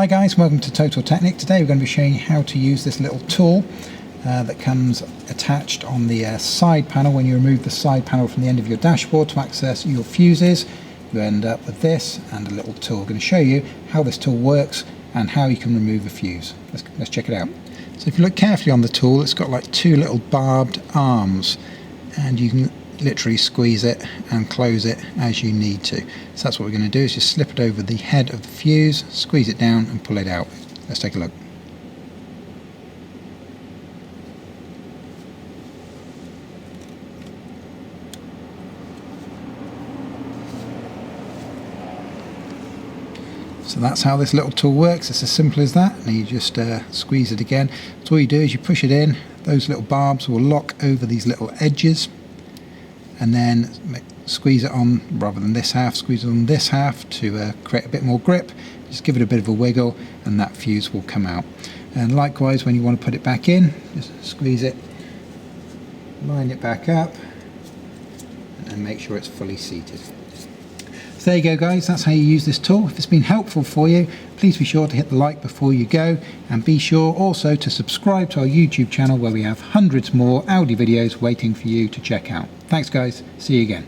Hi guys, welcome to Total Technik. Today we're going to be showing you how to use this little tool that comes attached on the side panel. When you remove the side panel from the end of your dashboard to access your fuses, you end up with this and a little tool. I'm going to show you how this tool works and how you can remove a fuse. Let's check it out. So if you look carefully on the tool, it's got like two little barbed arms, and you can literally squeeze it and close it as you need to. So that's what we're going to do, is just slip it over the head of the fuse, squeeze it down and pull it out. Let's take a look. So that's how this little tool works. It's as simple as that, and you just squeeze it again. So all you do is you push it in, those little barbs will lock over these little edges, and then squeeze it on, rather than this half, squeeze it on this half to create a bit more grip. Just give it a bit of a wiggle and that fuse will come out. And likewise, when you want to put it back in, just squeeze it, line it back up, and make sure it's fully seated. So there you go guys, that's how you use this tool. If it's been helpful for you, please be sure to hit the like before you go, and be sure also to subscribe to our YouTube channel where we have hundreds more Audi videos waiting for you to check out. Thanks guys, see you again.